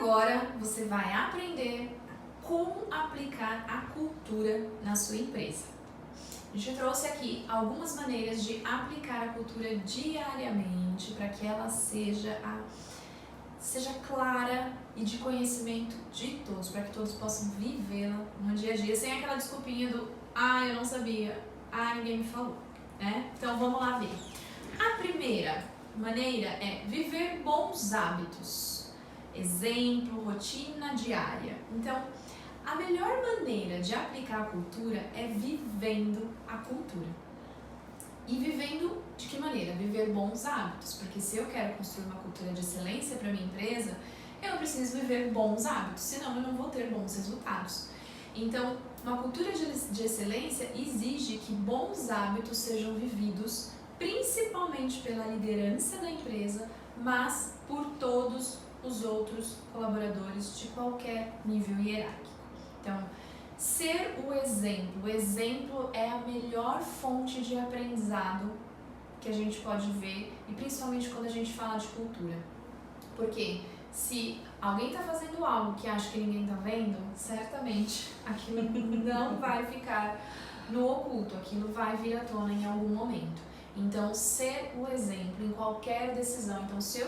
agora você vai aprender como aplicar a cultura na sua empresa. A gente trouxe aqui algumas maneiras de aplicar a cultura diariamente para que ela seja clara e de conhecimento de todos, para que todos possam vivê-la no dia a dia, sem aquela desculpinha do eu não sabia, ninguém me falou, né? Então vamos lá ver. A primeira maneira é viver bons hábitos. Exemplo, rotina diária. Então, a melhor maneira de aplicar a cultura é vivendo a cultura. E vivendo de que maneira? Viver bons hábitos. Porque se eu quero construir uma cultura de excelência para minha empresa, eu preciso viver bons hábitos, senão eu não vou ter bons resultados. Então, uma cultura de excelência exige que bons hábitos sejam vividos principalmente pela liderança da empresa, mas por todos os outros colaboradores de qualquer nível hierárquico. Então, ser o exemplo é a melhor fonte de aprendizado que a gente pode ver, e principalmente quando a gente fala de cultura. Porque se alguém está fazendo algo que acha que ninguém está vendo, certamente aquilo não vai ficar no oculto, aquilo vai vir à tona em algum momento. Então, ser o exemplo em qualquer decisão. Então, se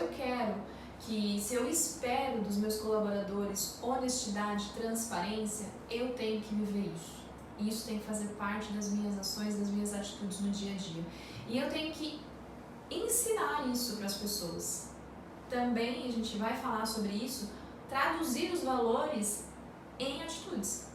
eu espero dos meus colaboradores honestidade, transparência, eu tenho que viver isso. Isso tem que fazer parte das minhas ações, das minhas atitudes no dia a dia. E eu tenho que ensinar isso para as pessoas. Também a gente vai falar sobre isso, traduzir os valores em atitudes.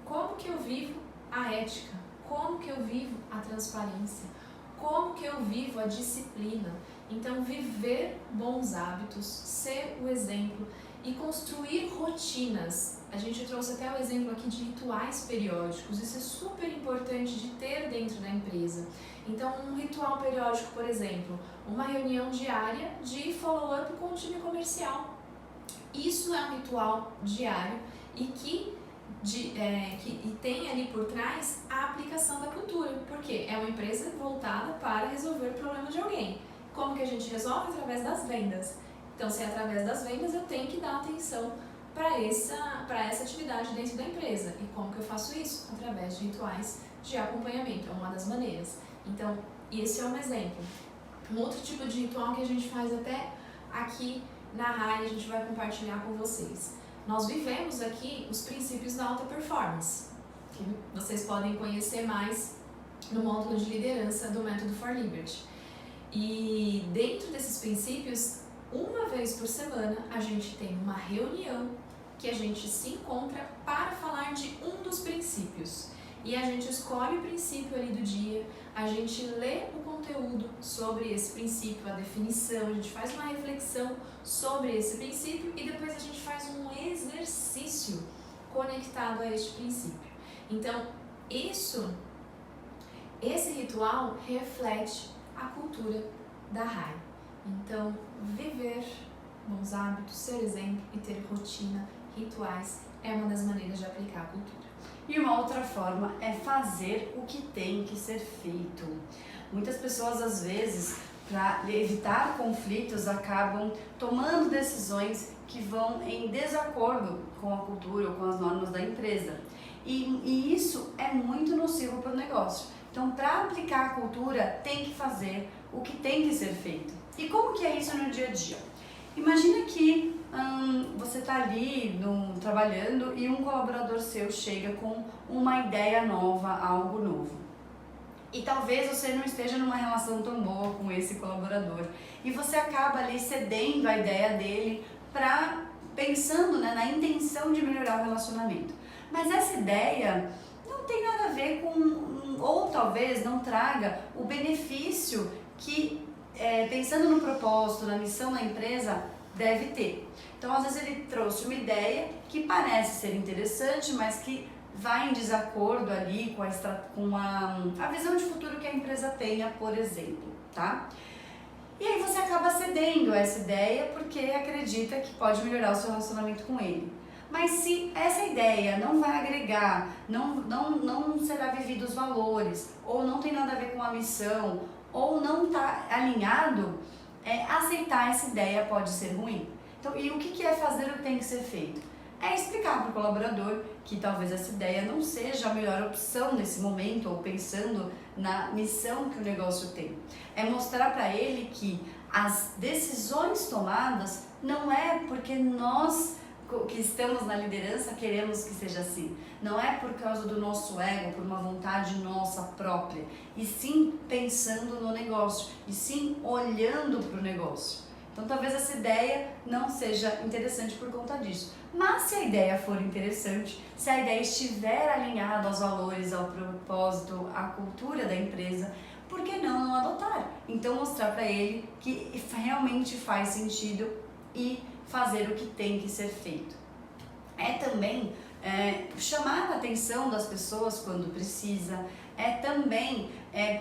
Como que eu vivo a ética? Como que eu vivo a transparência? Como que eu vivo a disciplina? Então, viver bons hábitos, ser o exemplo e construir rotinas. A gente trouxe até o exemplo aqui de rituais periódicos. Isso é super importante de ter dentro da empresa. Então, um ritual periódico, por exemplo, uma reunião diária de follow-up com o time comercial. Isso é um ritual diário e que tem ali por trás a aplicação da cultura. Porque é uma empresa voltada para resolver o problema de alguém. Como que a gente resolve? Através das vendas. Então, se é através das vendas, eu tenho que dar atenção para essa atividade dentro da empresa. E como que eu faço isso? Através de rituais de acompanhamento, é uma das maneiras. Então, esse é um exemplo. Um outro tipo de ritual que a gente faz até aqui na RAI, a gente vai compartilhar com vocês. Nós vivemos aqui os princípios da alta performance, que vocês podem conhecer mais no módulo de liderança do Método for Liberty. E dentro desses princípios, uma vez por semana, a gente tem uma reunião que a gente se encontra para falar de um dos princípios. E a gente escolhe o princípio ali do dia, a gente lê o conteúdo sobre esse princípio, a definição, a gente faz uma reflexão sobre esse princípio e depois a gente faz um exercício conectado a este princípio. Então, esse ritual reflete a cultura da RAI. Então, viver bons hábitos, ser exemplo e ter rotina, rituais, é uma das maneiras de aplicar a cultura. E uma outra forma é fazer o que tem que ser feito. Muitas pessoas, às vezes, para evitar conflitos, acabam tomando decisões que vão em desacordo com a cultura ou com as normas da empresa. E isso é muito nocivo para o negócio. Então, para aplicar a cultura, tem que fazer o que tem que ser feito. E como que é isso no dia a dia? Imagina que você está ali trabalhando e um colaborador seu chega com uma ideia nova, algo novo. E talvez você não esteja numa relação tão boa com esse colaborador. E você acaba ali cedendo a ideia dele pensando, né, na intenção de melhorar o relacionamento. Mas essa ideia não tem nada a ver ou talvez não traga o benefício que, pensando no propósito, na missão da empresa, deve ter. Então, às vezes ele trouxe uma ideia que parece ser interessante, mas que vai em desacordo ali com a visão de futuro que a empresa tenha, por exemplo, tá? E aí você acaba cedendo essa ideia porque acredita que pode melhorar o seu relacionamento com ele. Mas se essa ideia não vai agregar, não será vivido os valores, ou não tem nada a ver com a missão, ou não está alinhado, aceitar essa ideia pode ser ruim. Então, e o que é fazer o que tem que ser feito? É explicar para o colaborador que talvez essa ideia não seja a melhor opção nesse momento, ou pensando na missão que o negócio tem. É mostrar para ele que as decisões tomadas não é porque nós que estamos na liderança queremos que seja assim. Não é por causa do nosso ego, por uma vontade nossa própria, e sim pensando no negócio, e sim olhando para o negócio. Então talvez essa ideia não seja interessante por conta disso. Mas se a ideia for interessante, se a ideia estiver alinhada aos valores, ao propósito, à cultura da empresa, por que não adotar? Então mostrar para ele que realmente faz sentido e fazer o que tem que ser feito. É também chamar a atenção das pessoas quando precisa, é também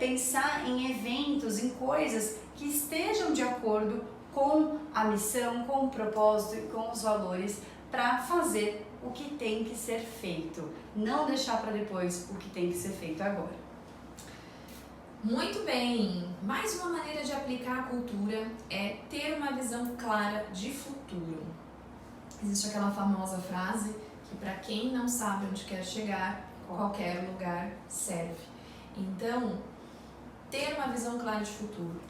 pensar em eventos, em coisas que estejam de acordo com a missão, com o propósito e com os valores para fazer o que tem que ser feito. Não deixar para depois o que tem que ser feito agora. Muito bem! Mais uma maneira de aplicar a cultura é ter uma visão clara de futuro. Existe aquela famosa frase que para quem não sabe onde quer chegar, qualquer lugar serve. Então, ter uma visão clara de futuro.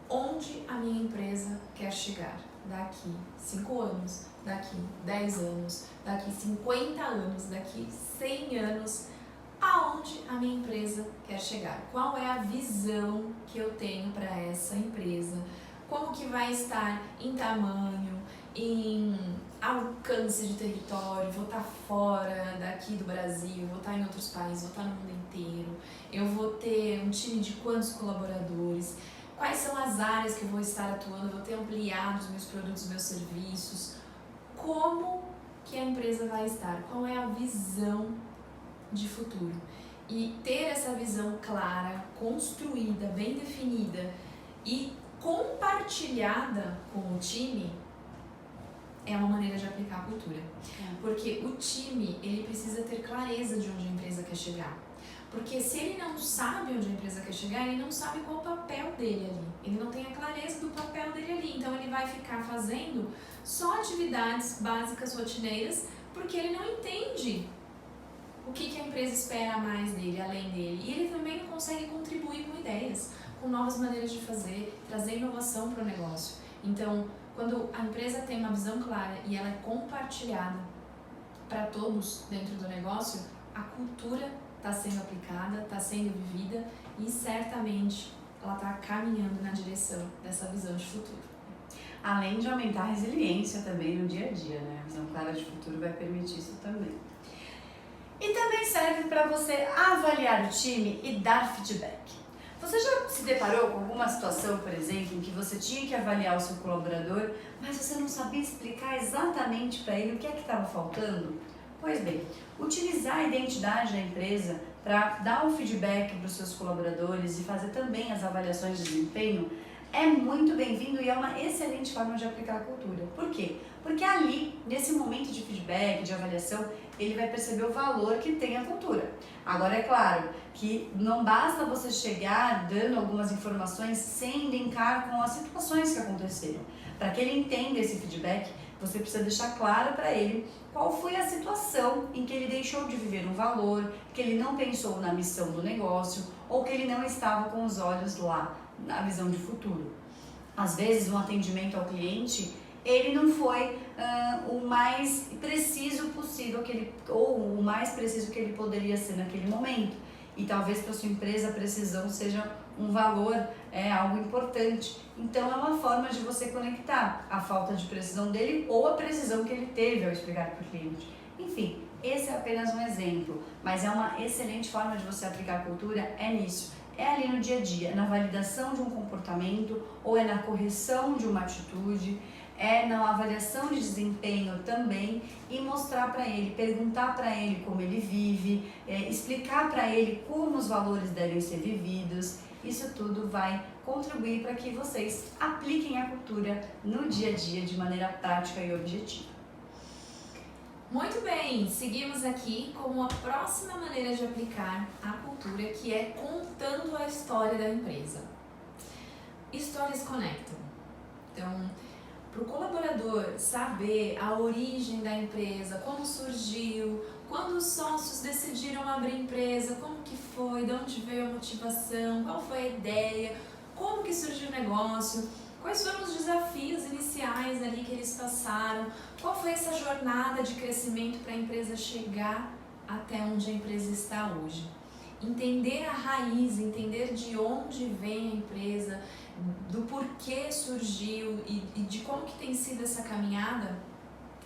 Onde a minha empresa quer chegar daqui 5 anos, daqui 10 anos, daqui 50 anos, daqui 100 anos, aonde a minha empresa quer chegar? Qual é a visão que eu tenho para essa empresa? Como que vai estar em tamanho, em alcance de território? Vou estar fora daqui do Brasil, vou estar em outros países, vou estar no mundo inteiro, eu vou ter um time de quantos colaboradores? Quais são as áreas que eu vou estar atuando? Eu vou ter ampliado os meus produtos, os meus serviços? Como que a empresa vai estar? Qual é a visão de futuro? E ter essa visão clara, construída, bem definida e compartilhada com o time é uma maneira de aplicar a cultura. Porque o time, ele precisa ter clareza de onde a empresa quer chegar. Porque se ele não sabe onde a empresa quer chegar, ele não sabe qual o papel dele ali. Ele não tem a clareza do papel dele ali. Então ele vai ficar fazendo só atividades básicas, rotineiras, porque ele não entende o que a empresa espera mais dele, além dele. E ele também não consegue contribuir com ideias, com novas maneiras de fazer, trazer inovação para o negócio. Então, quando a empresa tem uma visão clara e ela é compartilhada para todos dentro do negócio, a cultura está sendo aplicada, está sendo vivida e certamente ela está caminhando na direção dessa visão de futuro. Além de aumentar a resiliência também no dia a dia, né? A visão clara de futuro vai permitir isso também. E também serve para você avaliar o time e dar feedback. Você já se deparou com alguma situação, por exemplo, em que você tinha que avaliar o seu colaborador, mas você não sabia explicar exatamente para ele o que é que estava faltando? Pois bem, utilizar a identidade da empresa para dar um feedback para os seus colaboradores e fazer também as avaliações de desempenho é muito bem-vindo e é uma excelente forma de aplicar a cultura. Por quê? Porque ali, nesse momento de feedback, de avaliação, ele vai perceber o valor que tem a cultura. Agora, é claro que não basta você chegar dando algumas informações sem linkar com as situações que aconteceram. Para que ele entenda esse feedback, você precisa deixar claro para ele qual foi a situação em que ele deixou de viver um valor, que ele não pensou na missão do negócio ou que ele não estava com os olhos lá na visão de futuro. Às vezes, um atendimento ao cliente, ele não foi o mais preciso possível ou o mais preciso que ele poderia ser naquele momento. E talvez para sua empresa a precisão seja um valor, algo importante. Então é uma forma de você conectar a falta de precisão dele ou a precisão que ele teve ao explicar para o cliente. Enfim, esse é apenas um exemplo, mas é uma excelente forma de você aplicar a cultura, é nisso. É ali no dia a dia, na validação de um comportamento ou é na correção de uma atitude, é na avaliação de desempenho também e mostrar para ele, perguntar para ele como ele vive, explicar para ele como os valores devem ser vividos. Isso tudo vai contribuir para que vocês apliquem a cultura no dia a dia de maneira prática e objetiva. Muito bem, seguimos aqui com a próxima maneira de aplicar a cultura, que é contando a história da empresa. Histórias conectam. Então, para o colaborador saber a origem da empresa, como surgiu, quando os sócios decidiram abrir empresa, como que foi, de onde veio a motivação, qual foi a ideia, como que surgiu o negócio, quais foram os desafios iniciais ali que eles passaram, qual foi essa jornada de crescimento para a empresa chegar até onde a empresa está hoje. Entender a raiz, entender de onde vem a empresa, do porquê surgiu e de como que tem sido essa caminhada,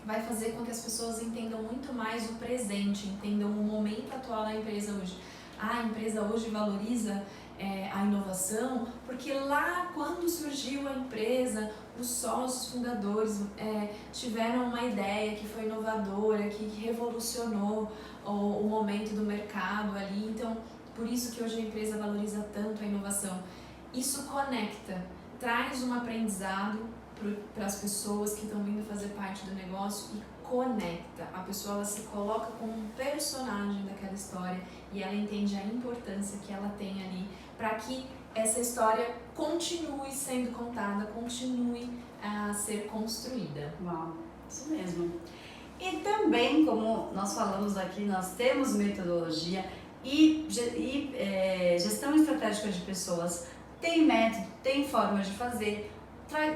vai fazer com que as pessoas entendam muito mais o presente, entendam o momento atual da empresa hoje. A empresa hoje valoriza a inovação porque lá quando surgiu a empresa, os sócios fundadores tiveram uma ideia que foi inovadora, que revolucionou o momento do mercado ali. Então, por isso que hoje a empresa valoriza tanto a inovação. Isso conecta, traz um aprendizado para as pessoas que estão vindo fazer parte do negócio e conecta. A pessoa ela se coloca como um personagem daquela história e ela entende a importância que ela tem ali para que essa história continue sendo contada, continue a ser construída. Uau, isso mesmo. E também, como nós falamos aqui, nós temos metodologia e gestão estratégica de pessoas, tem método, tem forma de fazer.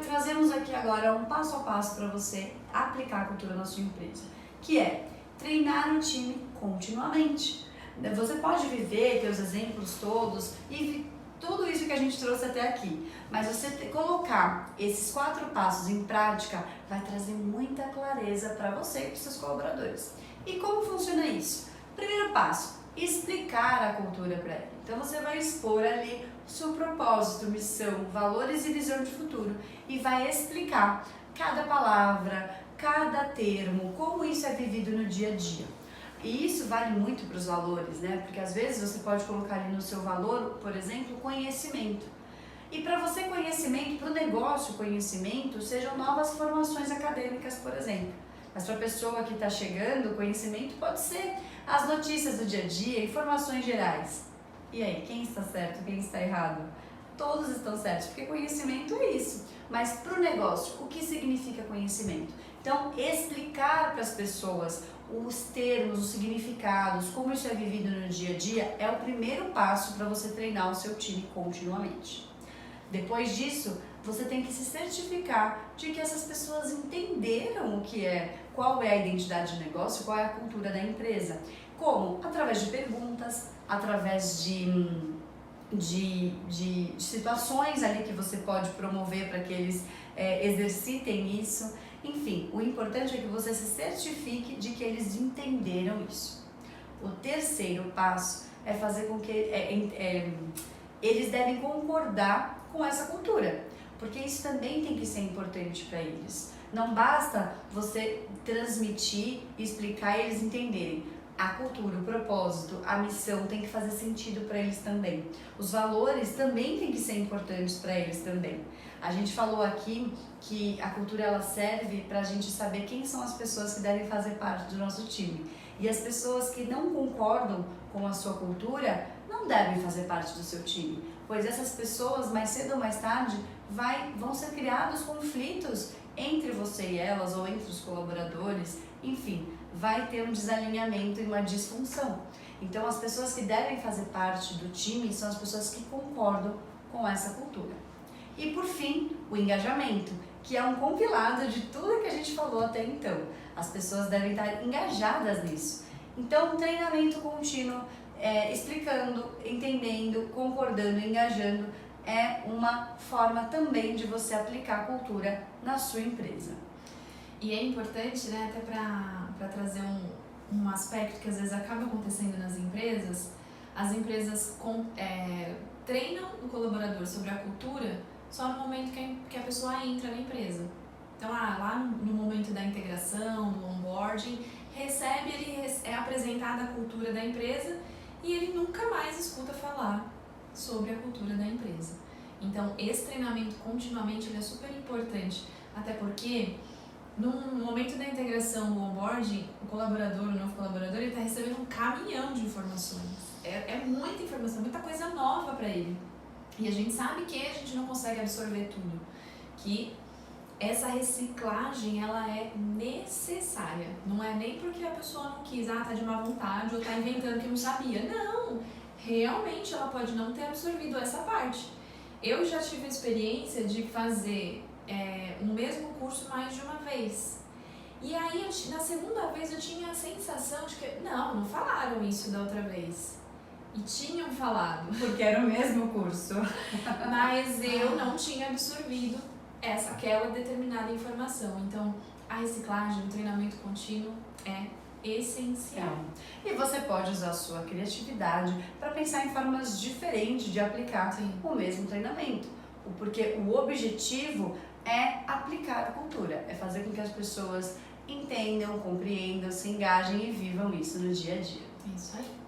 Trazemos aqui agora um passo a passo para você aplicar a cultura na sua empresa, que é treinar o time continuamente. Você pode viver, ter os exemplos todos e tudo isso que a gente trouxe até aqui, mas você colocar esses 4 passos em prática vai trazer muita clareza para você e para os seus colaboradores. E como funciona isso? Primeiro passo, explicar a cultura para ele. Então você vai expor ali o seu propósito, missão, valores e visão de futuro e vai explicar cada palavra, cada termo, como isso é vivido no dia a dia. E isso vale muito para os valores, né? Porque às vezes você pode colocar ali no seu valor, por exemplo, conhecimento. E para você conhecimento, para o negócio conhecimento, sejam novas formações acadêmicas, por exemplo. Mas para a pessoa que está chegando, conhecimento pode ser as notícias do dia a dia, informações gerais. E aí, quem está certo, quem está errado? Todos estão certos, porque conhecimento é isso. Mas para o negócio, o que significa conhecimento? Então, explicar para as pessoas os termos, os significados, como isso é vivido no dia a dia, é o primeiro passo para você treinar o seu time continuamente. Depois disso, você tem que se certificar de que essas pessoas entenderam o que é, qual é a identidade do negócio, qual é a cultura da empresa. Como? Através de perguntas, através de situações ali que você pode promover para que eles exercitem isso. Enfim, o importante é que você se certifique de que eles entenderam isso. O terceiro passo é fazer com que eles devem concordar com essa cultura, porque isso também tem que ser importante para eles. Não basta você transmitir, explicar e eles entenderem. A cultura, o propósito, a missão tem que fazer sentido para eles também. Os valores também têm que ser importantes para eles também. A gente falou aqui que a cultura ela serve para a gente saber quem são as pessoas que devem fazer parte do nosso time. E as pessoas que não concordam com a sua cultura não devem fazer parte do seu time, pois essas pessoas, mais cedo ou mais tarde, vão ser criados conflitos entre você e elas ou entre os colaboradores, enfim, vai ter um desalinhamento e uma disfunção. Então, as pessoas que devem fazer parte do time são as pessoas que concordam com essa cultura. E, por fim, o engajamento, que é um compilado de tudo que a gente falou até então. As pessoas devem estar engajadas nisso. Então, treinamento contínuo, explicando, entendendo, concordando, engajando, é uma forma também de você aplicar a cultura na sua empresa. E é importante, né, até para trazer um aspecto que às vezes acaba acontecendo nas empresas, as empresas treinam o colaborador sobre a cultura só no momento que a pessoa entra na empresa. Então, lá no momento da integração, do onboarding, ele é apresentada a cultura da empresa e ele nunca mais escuta falar sobre a cultura da empresa. Então, esse treinamento continuamente ele é super importante, até porque no momento da integração, do onboarding, o colaborador, o novo colaborador, ele está recebendo um caminhão de informações. É muita informação, muita coisa nova para ele. E a gente sabe que a gente não consegue absorver tudo, que essa reciclagem, ela é necessária. Não é nem porque a pessoa não quis, tá de má vontade ou tá inventando que não sabia. Não, realmente ela pode não ter absorvido essa parte. Eu já tive a experiência de fazer o mesmo curso mais de uma vez. E aí, na segunda vez, eu tinha a sensação de que, não falaram isso da outra vez. E tinham falado. Porque era o mesmo curso. Mas eu não tinha absorvido aquela determinada informação. Então, a reciclagem, o treinamento contínuo é essencial. E você pode usar a sua criatividade para pensar em formas diferentes de aplicar o mesmo treinamento. Porque o objetivo é aplicar a cultura, é fazer com que as pessoas entendam, compreendam, se engajem e vivam isso no dia a dia. É isso aí.